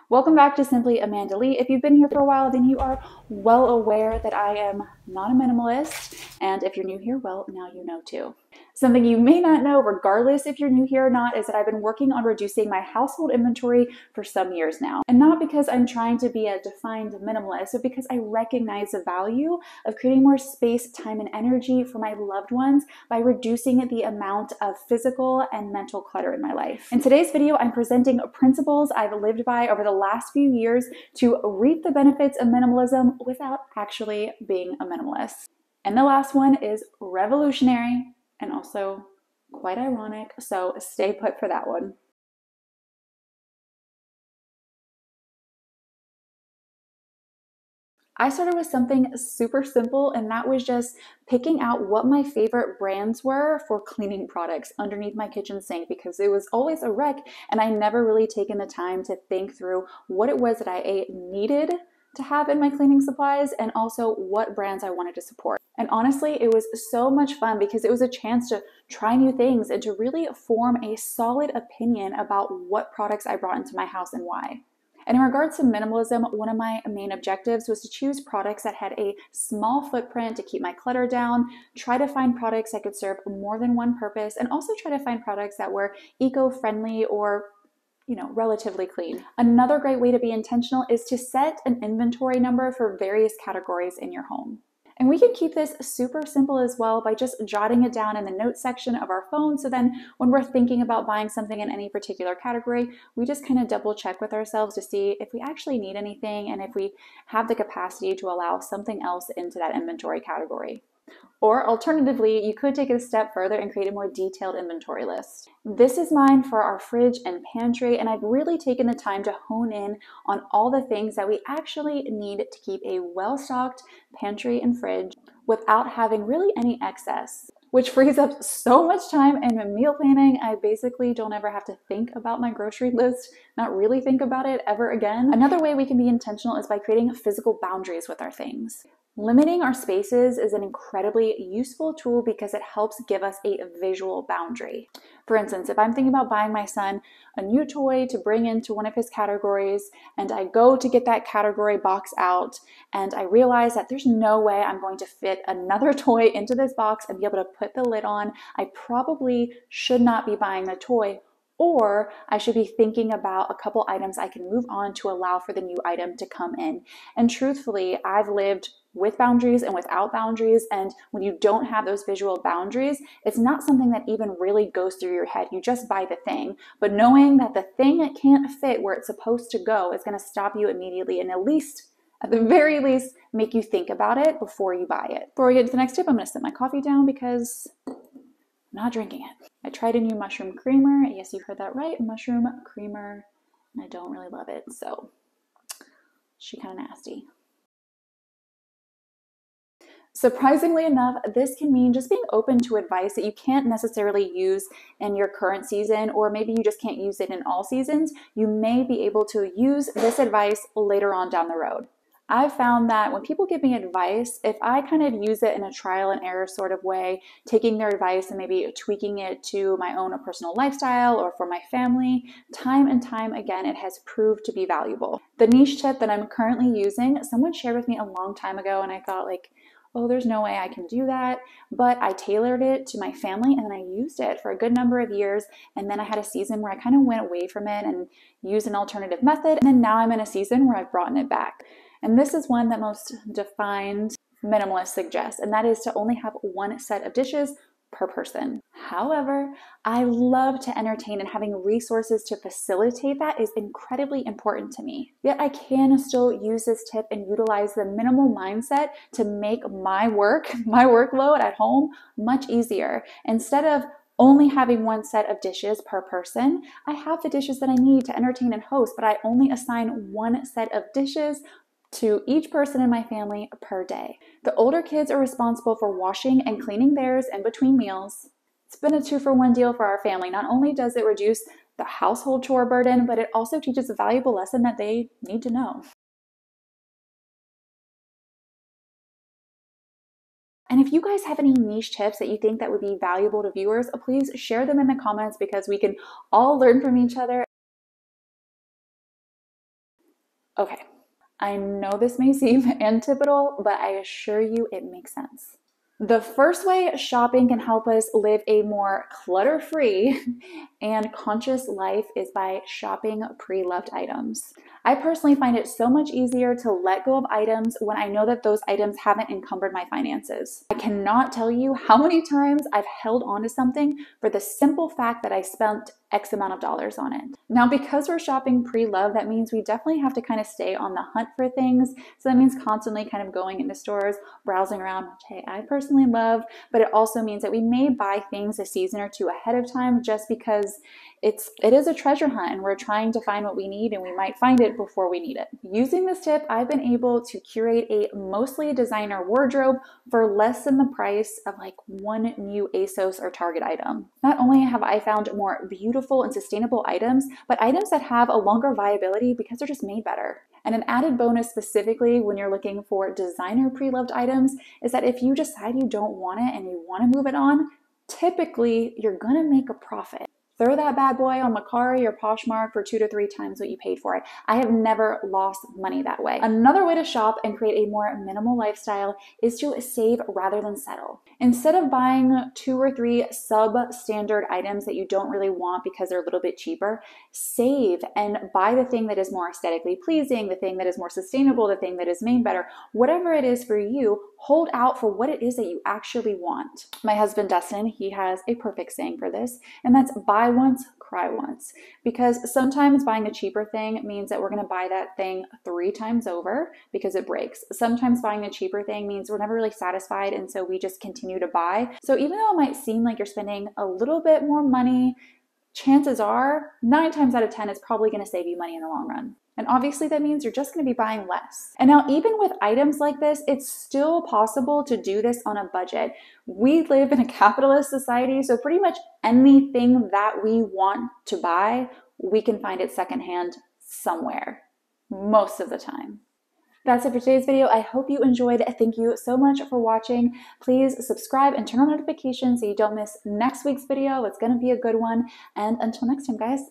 Welcome back to Simply Amanda Lee. If you've been here for a while, then you are well aware that I am not a minimalist. And if you're new here, well, now you know too. Something you may not know, regardless if you're new here or not, is that I've been working on reducing my household inventory for some years now. And not because I'm trying to be a defined minimalist, but because I recognize the value of creating more space, time, and energy for my loved ones by reducing the amount of physical and mental clutter in my life. In today's video, I'm presenting principles I've lived by over the last few years to reap the benefits of minimalism without actually being a minimalist. And the last one is revolutionary and also quite ironic, so stay put for that one. I started with something super simple, and that was just picking out what my favorite brands were for cleaning products underneath my kitchen sink, because it was always a wreck and I never really taken the time to think through what it was that I needed to have in my cleaning supplies and also what brands I wanted to support. And honestly, it was so much fun because it was a chance to try new things and to really form a solid opinion about what products I brought into my house and why. And in regards to minimalism, one of my main objectives was to choose products that had a small footprint to keep my clutter down, try to find products that could serve more than one purpose, and also try to find products that were eco-friendly or relatively clean. Another great way to be intentional is to set an inventory number for various categories in your home. And we can keep this super simple as well by just jotting it down in the notes section of our phone. So then when we're thinking about buying something in any particular category, we just kind of double check with ourselves to see if we actually need anything and if we have the capacity to allow something else into that inventory category. Or alternatively, you could take it a step further and create a more detailed inventory list. This is mine for our fridge and pantry, and I've really taken the time to hone in on all the things that we actually need to keep a well-stocked pantry and fridge without having really any excess, which frees up so much time in meal planning. I basically don't ever have to think about my grocery list, not really think about it ever again. Another way we can be intentional is by creating physical boundaries with our things. Limiting our spaces is an incredibly useful tool because it helps give us a visual boundary. For instance, if I'm thinking about buying my son a new toy to bring into one of his categories, and I go to get that category box out, and I realize that there's no way I'm going to fit another toy into this box and be able to put the lid on, I probably should not be buying the toy. Or I should be thinking about a couple items I can move on to allow for the new item to come in. And truthfully, I've lived with boundaries and without boundaries. And when you don't have those visual boundaries, it's not something that even really goes through your head. You just buy the thing. But knowing that the thing can't fit where it's supposed to go is going to stop you immediately and at the very least, make you think about it before you buy it. Before we get to the next tip, I'm going to set my coffee down because I'm not drinking it. I tried a new mushroom creamer. Yes, you heard that right, mushroom creamer. And I don't really love it, so she's kind of nasty. Surprisingly enough, this can mean just being open to advice that you can't necessarily use in your current season, or maybe you just can't use it in all seasons. You may be able to use this advice later on down the road. I've found that when people give me advice, if I kind of use it in a trial and error sort of way, taking their advice and maybe tweaking it to my own personal lifestyle or for my family, time and time again, it has proved to be valuable. The niche tip that I'm currently using, someone shared with me a long time ago, and I thought oh, there's no way I can do that. But I tailored it to my family and I used it for a good number of years. And then I had a season where I kind of went away from it and used an alternative method. And then now I'm in a season where I've brought it back. And this is one that most defined minimalists suggest, and that is to only have one set of dishes per person. However, I love to entertain, and having resources to facilitate that is incredibly important to me. Yet I can still use this tip and utilize the minimal mindset to make my workload at home much easier. Instead of only having one set of dishes per person, I have the dishes that I need to entertain and host, but I only assign one set of dishes to each person in my family per day. The older kids are responsible for washing and cleaning theirs in between meals. It's been a 2-for-1 deal for our family. Not only does it reduce the household chore burden, but it also teaches a valuable lesson that they need to know. And if you guys have any niche tips that you think that would be valuable to viewers, please share them in the comments because we can all learn from each other. Okay, I know this may seem antipodal, but I assure you it makes sense. The first way shopping can help us live a more clutter-free and conscious life is by shopping pre-loved items. I personally find it so much easier to let go of items when I know that those items haven't encumbered my finances. I cannot tell you how many times I've held on to something for the simple fact that I spent X amount of dollars on it. Now, because we're shopping pre-love, that means we definitely have to kind of stay on the hunt for things. So that means constantly kind of going into stores, browsing around, which hey, I personally love, but it also means that we may buy things a season or two ahead of time just because it is a treasure hunt and we're trying to find what we need and we might find it before we need it. Using this tip, I've been able to curate a mostly designer wardrobe for less than the price of like one new ASOS or Target item. Not only have I found more beautiful and sustainable items, but items that have a longer viability because they're just made better. And an added bonus specifically when you're looking for designer pre-loved items is that if you decide you don't want it and you want to move it on, typically you're gonna make a profit. Throw that bad boy on Mercari or Poshmark for 2 to 3 times what you paid for it. I have never lost money that way. Another way to shop and create a more minimal lifestyle is to save rather than settle. Instead of buying 2 or 3 substandard items that you don't really want because they're a little bit cheaper, save and buy the thing that is more aesthetically pleasing, the thing that is more sustainable, the thing that is made better. Whatever it is for you, hold out for what it is that you actually want. My husband, Dustin, he has a perfect saying for this, and that's buy once, cry once. Because sometimes buying a cheaper thing means that we're gonna buy that thing 3 times over because it breaks. Sometimes buying a cheaper thing means we're never really satisfied and so we just continue to buy. So even though it might seem like you're spending a little bit more money, chances are 9 times out of 10 it's probably gonna save you money in the long run. And obviously that means you're just gonna be buying less. And now even with items like this, it's still possible to do this on a budget. We live in a capitalist society, so pretty much anything that we want to buy, we can find it secondhand somewhere, most of the time. That's it for today's video. I hope you enjoyed. Thank you so much for watching. Please subscribe and turn on notifications so you don't miss next week's video. It's gonna be a good one. And until next time, guys.